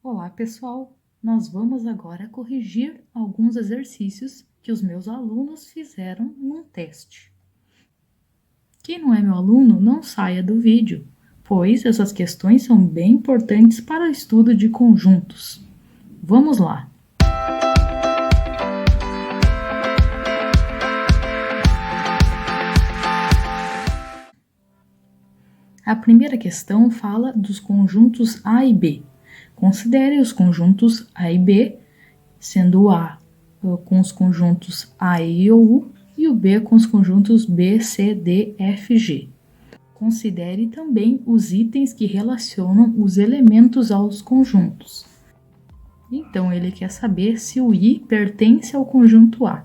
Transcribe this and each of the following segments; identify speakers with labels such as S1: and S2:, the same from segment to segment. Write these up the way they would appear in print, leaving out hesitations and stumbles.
S1: Olá, pessoal! Nós vamos agora corrigir alguns exercícios que os meus alunos fizeram num teste. Quem não é meu aluno, não saia do vídeo, pois essas questões são bem importantes para o estudo de conjuntos. Vamos lá! A primeira questão fala dos conjuntos A e B. Considere os conjuntos A e B, sendo o A com os conjuntos A, I ou U e o B com os conjuntos B, C, D, F, G. Considere também os itens que relacionam os elementos aos conjuntos. Então, ele quer saber se o I pertence ao conjunto A.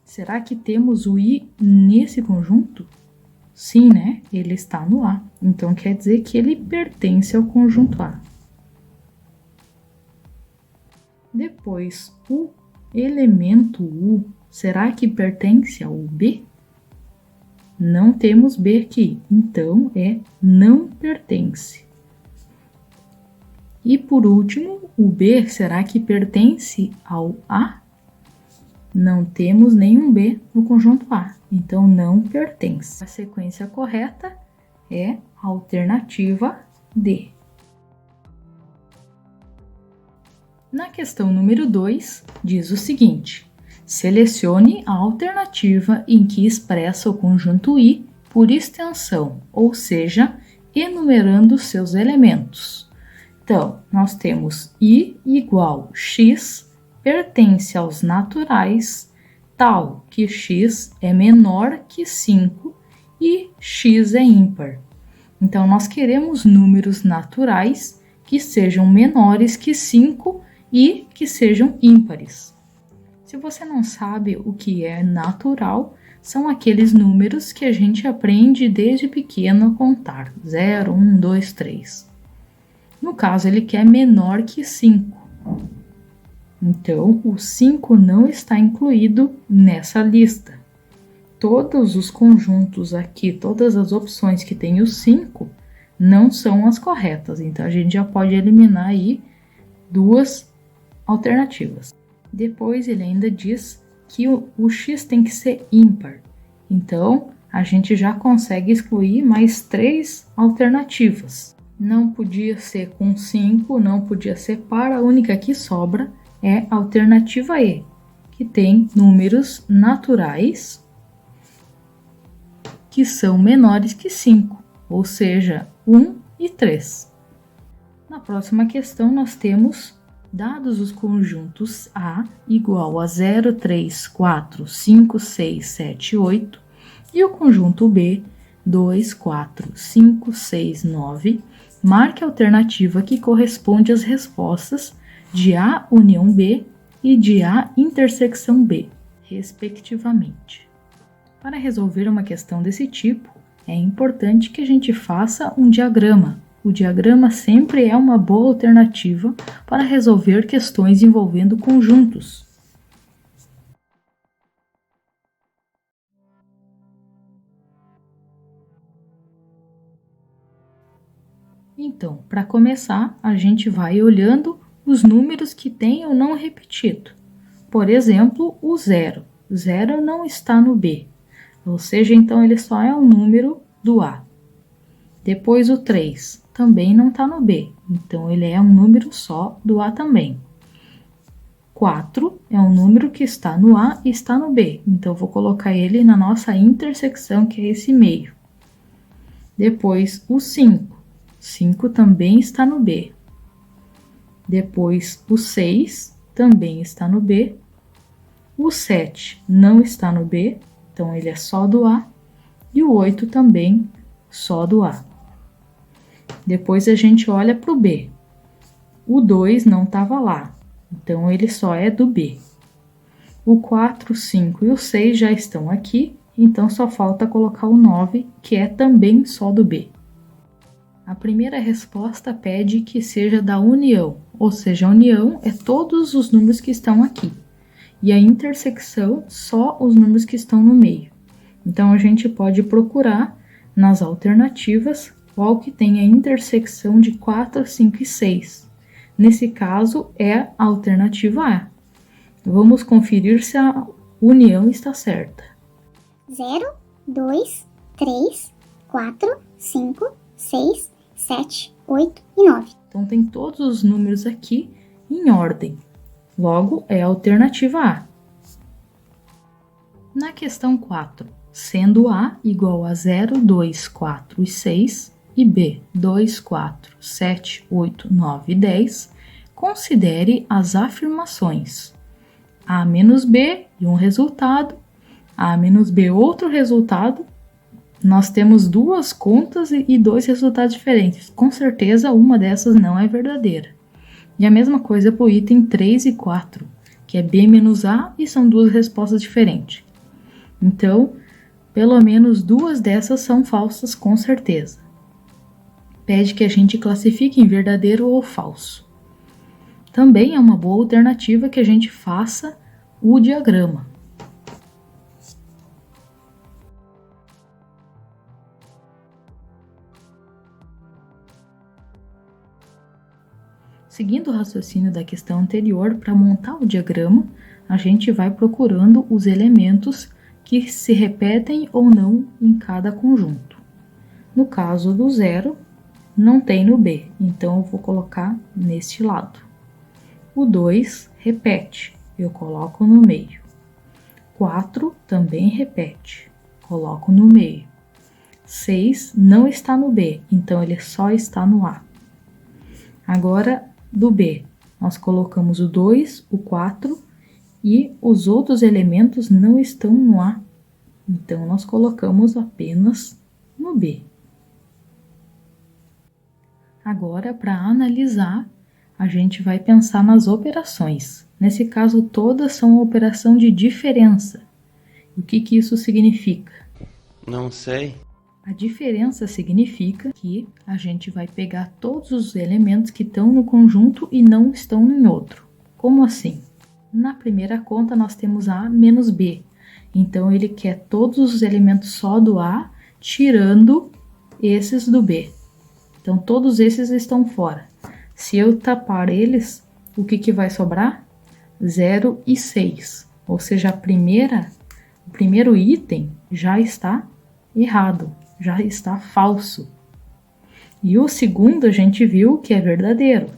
S1: Será que temos o I nesse conjunto? Sim, né? Ele está no A. Então, quer dizer que ele pertence ao conjunto A. Depois, o elemento U, será que pertence ao B? Não temos B aqui, então não pertence. E por último, o B, será que pertence ao A? Não temos nenhum B no conjunto A, então não pertence. A sequência correta é a alternativa D. Na questão número 2, diz o seguinte: selecione a alternativa em que expressa o conjunto I por extensão, ou seja, enumerando seus elementos. Então, nós temos I igual x pertence aos naturais, tal que x é menor que 5 e x é ímpar. Então, nós queremos números naturais que sejam menores que 5 e que sejam ímpares. Se você não sabe o que é natural, são aqueles números que a gente aprende desde pequeno a contar. 0, 1, 2, 3. No caso, ele quer menor que 5. Então, o 5 não está incluído nessa lista. Todos os conjuntos aqui, todas as opções que tem o 5, não são as corretas. Então, a gente já pode eliminar aí duas alternativas. Depois ele ainda diz que o x tem que ser ímpar. Então, a gente já consegue excluir mais 3 alternativas. Não podia ser com 5, não podia ser par, a única que sobra é a alternativa E, que tem números naturais que são menores que 5, ou seja, 1 e 3. Na próxima questão, nós temos dados os conjuntos A igual a 0, 3, 4, 5, 6, 7, 8 e o conjunto B 2, 4, 5, 6, 9, marque a alternativa que corresponde às respostas de A união B e de A intersecção B, respectivamente. Para resolver uma questão desse tipo, é importante que a gente faça um diagrama. O diagrama sempre é uma boa alternativa para resolver questões envolvendo conjuntos. Então, para começar, a gente vai olhando os números que tem ou não repetido. Por exemplo, o 0. 0 não está no B, ou seja, então ele só é um número do A. Depois o 3. Também não está no B, então ele é um número só do A também. 4 é um número que está no A e está no B, então vou colocar ele na nossa intersecção, que é esse meio. Depois o 5. 5 também está no B. Depois o 6 também está no B. O 7 não está no B, então ele é só do A. E o 8 também só do A. Depois a gente olha para o B. O 2 não estava lá, então ele só é do B. O 4, o 5 e o 6 já estão aqui, então só falta colocar o 9, que é também só do B. A primeira resposta pede que seja da união, ou seja, a união é todos os números que estão aqui. E a intersecção, só os números que estão no meio. Então, a gente pode procurar nas alternativas qual que tem a intersecção de 4, 5 e 6. Nesse caso, é a alternativa A. Vamos conferir se a união está certa.
S2: 0, 2, 3, 4, 5, 6, 7, 8 e 9.
S1: Então, tem todos os números aqui em ordem. Logo, é a alternativa A. Na questão 4, sendo A igual a 0, 2, 4 e 6 e B 2, 4, 7, 8, 9 e 10, considere as afirmações A menos B e um resultado, A menos B outro resultado. Nós temos duas contas e dois resultados diferentes. Com certeza, uma dessas não é verdadeira. E a mesma coisa para o item 3 e 4, que é B menos A e são duas respostas diferentes. Então, pelo menos duas dessas são falsas com certeza. Pede que a gente classifique em verdadeiro ou falso. Também é uma boa alternativa que a gente faça o diagrama. Seguindo o raciocínio da questão anterior, para montar o diagrama, a gente vai procurando os elementos que se repetem ou não em cada conjunto. No caso do 0, não tem no B, então eu vou colocar neste lado. O 2 repete, eu coloco no meio. 4 também repete, coloco no meio. 6 não está no B, então ele só está no A. Agora, do B, nós colocamos o 2, o 4 e os outros elementos não estão no A. Então, nós colocamos apenas no B. Agora, para analisar, a gente vai pensar nas operações. Nesse caso, todas são operação de diferença. O que isso significa?
S3: Não sei.
S1: A diferença significa que a gente vai pegar todos os elementos que estão no conjunto e não estão em outro. Como assim? Na primeira conta nós temos A menos B. Então ele quer todos os elementos só do A, tirando esses do B. Então todos esses estão fora. Se eu tapar eles, o que vai sobrar? 0 e 6. Ou seja, o primeiro item já está errado. Já está falso. E o segundo a gente viu que é verdadeiro.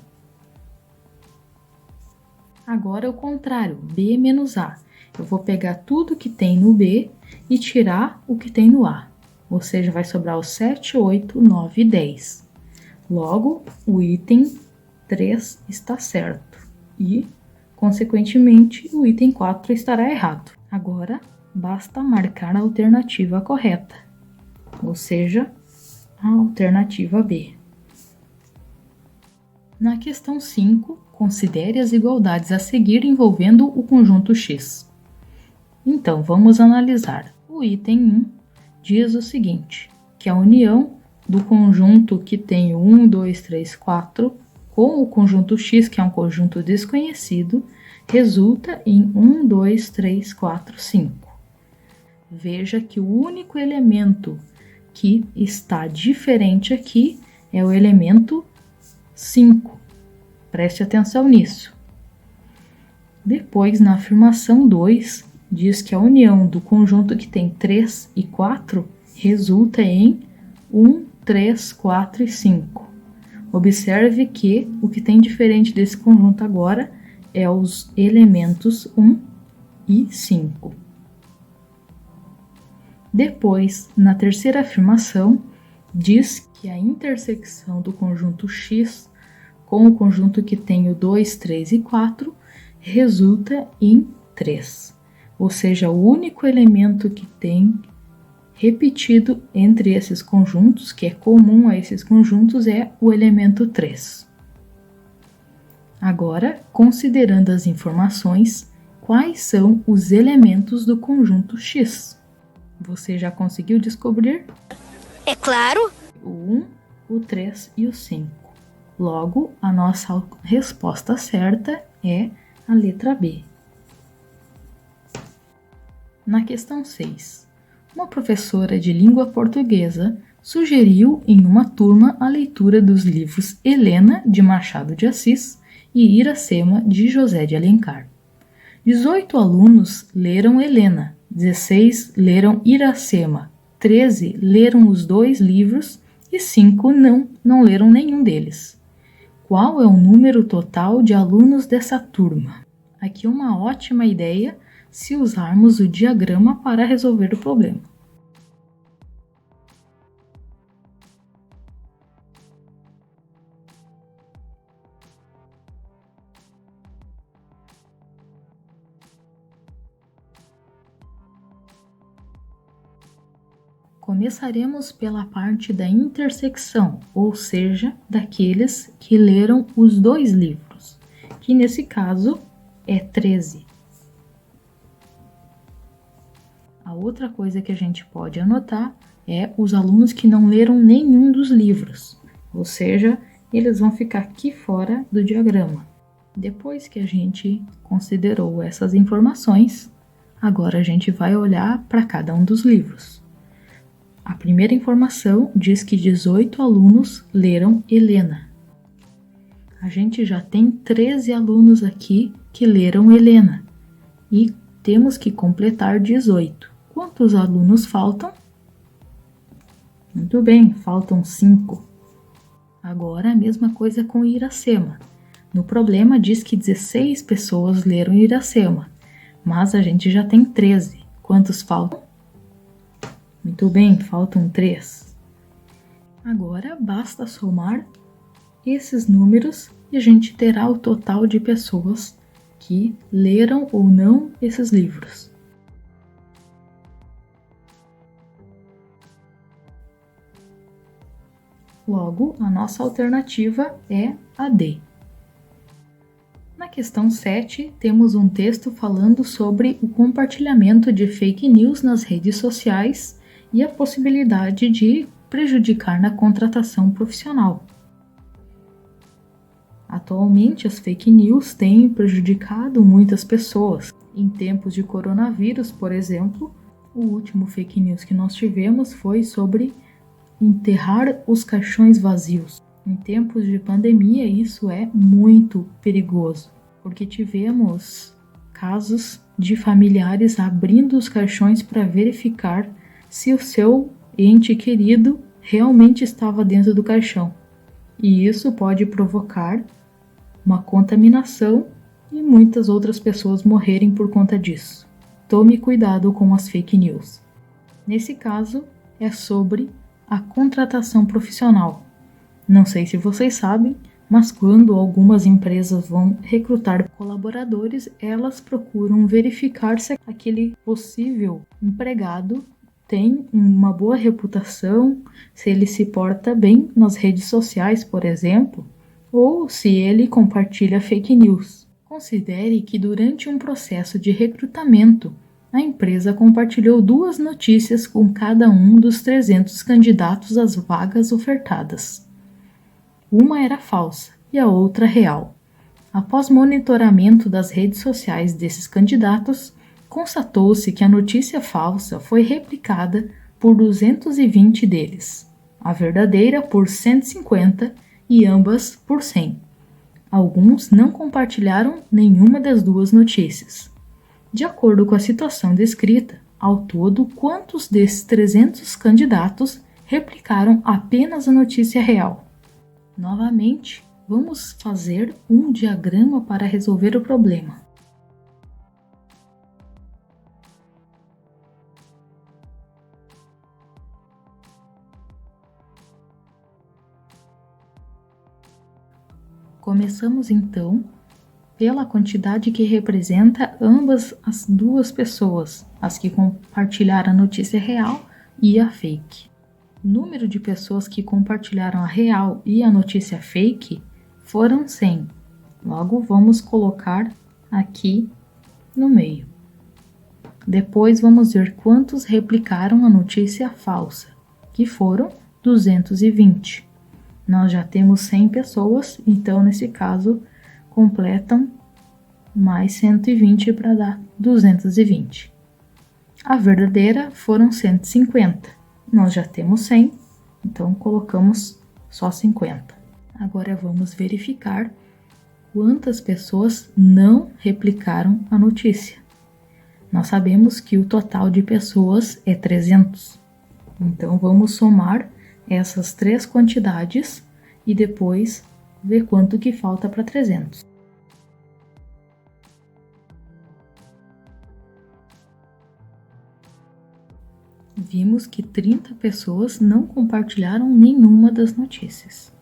S1: Agora é o contrário, B menos A. Eu vou pegar tudo que tem no B e tirar o que tem no A. Ou seja, vai sobrar o 7, 8, 9 e 10. Logo, o item 3 está certo. E, consequentemente, o item 4 estará errado. Agora, basta marcar a alternativa correta. Ou seja, a alternativa B. Na questão 5, considere as igualdades a seguir envolvendo o conjunto X. Então, vamos analisar. O item 1 diz o seguinte, que a união do conjunto que tem o 1, 2, 3, 4 com o conjunto X, que é um conjunto desconhecido, resulta em 1, 2, 3, 4, 5. Veja que o único elemento que está diferente aqui é o elemento 5. Preste atenção nisso. Depois, na afirmação 2, diz que a união do conjunto que tem 3 e 4 resulta em 1, 3, 4 e 5. Observe que o que tem diferente desse conjunto agora é os elementos 1 e 5. Depois, na terceira afirmação, diz que a intersecção do conjunto X com o conjunto que tem o 2, 3 e 4 resulta em 3. Ou seja, o único elemento que tem repetido entre esses conjuntos, que é comum a esses conjuntos, é o elemento 3. Agora, considerando as informações, quais são os elementos do conjunto X? Você já conseguiu descobrir?
S4: É claro!
S1: O 1, o 3 e o 5. Logo, a nossa resposta certa é a letra B. Na questão 6, uma professora de língua portuguesa sugeriu em uma turma a leitura dos livros Helena, de Machado de Assis, e Iracema, de José de Alencar. 18 alunos leram Helena, 16 leram Iracema, 13 leram os 2 livros e 5 não leram nenhum deles. Qual é o número total de alunos dessa turma? Aqui uma ótima ideia se usarmos o diagrama para resolver o problema. Começaremos pela parte da intersecção, ou seja, daqueles que leram os 2 livros, que nesse caso é 13. A outra coisa que a gente pode anotar é os alunos que não leram nenhum dos livros, ou seja, eles vão ficar aqui fora do diagrama. Depois que a gente considerou essas informações, agora a gente vai olhar para cada um dos livros. A primeira informação diz que 18 alunos leram Helena. A gente já tem 13 alunos aqui que leram Helena e temos que completar 18. Quantos alunos faltam? Muito bem, faltam 5. Agora a mesma coisa com Iracema. No problema diz que 16 pessoas leram Iracema, mas a gente já tem 13. Quantos faltam? Muito bem, faltam 3. Agora basta somar esses números e a gente terá o total de pessoas que leram ou não esses livros. Logo, a nossa alternativa é a D. Na questão 7, temos um texto falando sobre o compartilhamento de fake news nas redes sociais e a possibilidade de prejudicar na contratação profissional. Atualmente, as fake news têm prejudicado muitas pessoas. Em tempos de coronavírus, por exemplo, o último fake news que nós tivemos foi sobre enterrar os caixões vazios. Em tempos de pandemia, isso é muito perigoso, porque tivemos casos de familiares abrindo os caixões para verificar se o seu ente querido realmente estava dentro do caixão. E isso pode provocar uma contaminação e muitas outras pessoas morrerem por conta disso. Tome cuidado com as fake news. Nesse caso, é sobre a contratação profissional. Não sei se vocês sabem, mas quando algumas empresas vão recrutar colaboradores, elas procuram verificar se aquele possível empregado tem uma boa reputação, se ele se porta bem nas redes sociais, por exemplo, ou se ele compartilha fake news. Considere que durante um processo de recrutamento, a empresa compartilhou 2 notícias com cada um dos 300 candidatos às vagas ofertadas. Uma era falsa e a outra real. Após monitoramento das redes sociais desses candidatos, constatou-se que a notícia falsa foi replicada por 220 deles, a verdadeira por 150 e ambas por 100. Alguns não compartilharam nenhuma das 2 notícias. De acordo com a situação descrita, ao todo, quantos desses 300 candidatos replicaram apenas a notícia real? Novamente, vamos fazer um diagrama para resolver o problema. Começamos então pela quantidade que representa ambas as 2 pessoas, as que compartilharam a notícia real e a fake. O número de pessoas que compartilharam a real e a notícia fake foram 100. Logo, vamos colocar aqui no meio. Depois vamos ver quantos replicaram a notícia falsa, que foram 220. Nós já temos 100 pessoas, então nesse caso completam mais 120 para dar 220. A verdadeira foram 150. Nós já temos 100, então colocamos só 50. Agora vamos verificar quantas pessoas não replicaram a notícia. Nós sabemos que o total de pessoas é 300. Então, vamos somar essas 3 quantidades e depois ver quanto que falta para 300. Vimos que 30 pessoas não compartilharam nenhuma das notícias.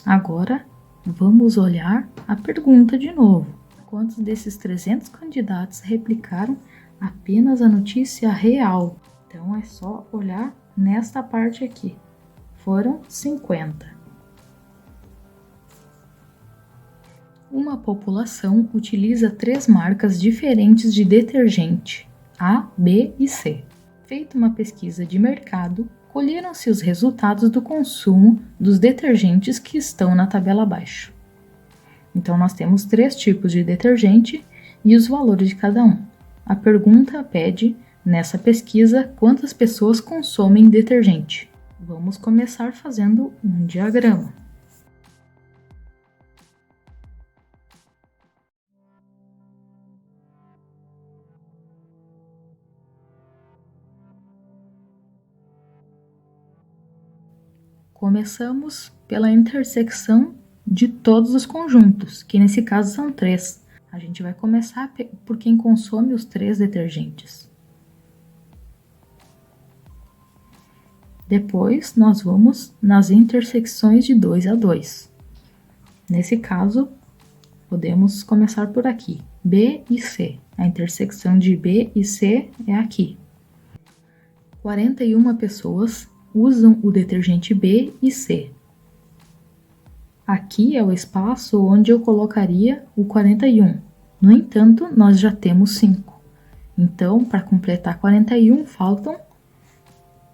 S1: Agora, vamos olhar a pergunta de novo. Quantos desses 300 candidatos replicaram apenas a notícia real? Então, é só olhar nesta parte aqui. Foram 50. Uma população utiliza 3 marcas diferentes de detergente, A, B e C. Feita uma pesquisa de mercado, colheram-se os resultados do consumo dos detergentes que estão na tabela abaixo. Então, nós temos 3 tipos de detergente e os valores de cada um. A pergunta pede, nessa pesquisa, quantas pessoas consomem detergente. Vamos começar fazendo um diagrama. Começamos pela intersecção de todos os conjuntos, que nesse caso são 3. A gente vai começar por quem consome os 3 detergentes. Depois, nós vamos nas intersecções de 2 a 2. Nesse caso, podemos começar por aqui, B e C. A intersecção de B e C é aqui. 41 pessoas usam o detergente B e C. Aqui é o espaço onde eu colocaria o 41. No entanto, nós já temos 5. Então, para completar 41, faltam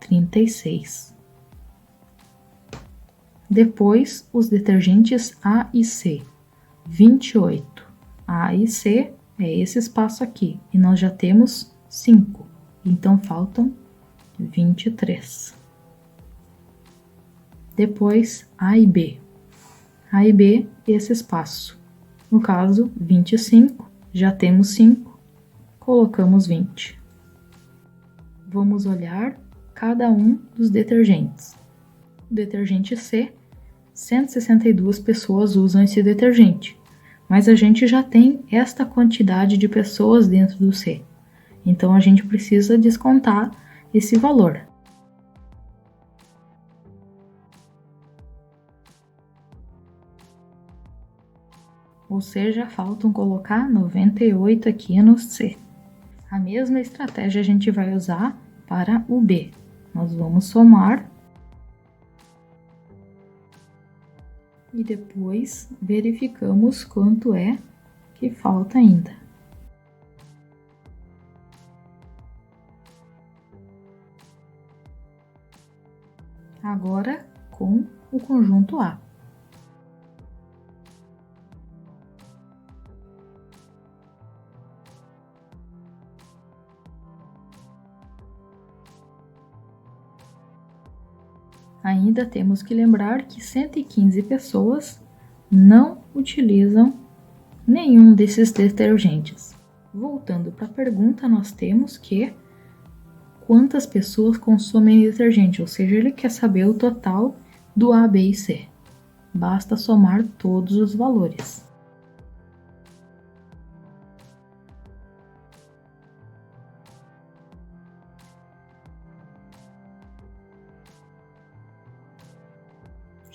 S1: 36. Depois, os detergentes A e C. 28. A e C é esse espaço aqui. E nós já temos 5. Então, faltam 23. Depois, A e B. A e B, esse espaço. No caso, 25. Já temos 5. Colocamos 20. Vamos olhar cada um dos detergentes. O detergente C, 162 pessoas usam esse detergente, mas a gente já tem esta quantidade de pessoas dentro do C. Então, a gente precisa descontar esse valor. Ou seja, faltam colocar 98 aqui no C. A mesma estratégia a gente vai usar para o B. Nós vamos somar e depois verificamos quanto é que falta ainda. Agora com o conjunto A. Ainda temos que lembrar que 115 pessoas não utilizam nenhum desses detergentes. Voltando para a pergunta, nós temos que quantas pessoas consomem detergente, ou seja, ele quer saber o total do A, B e C. Basta somar todos os valores.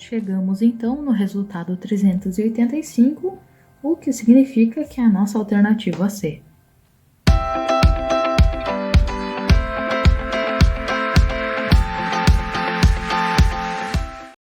S1: Chegamos então no resultado 385, o que significa que é a nossa alternativa C.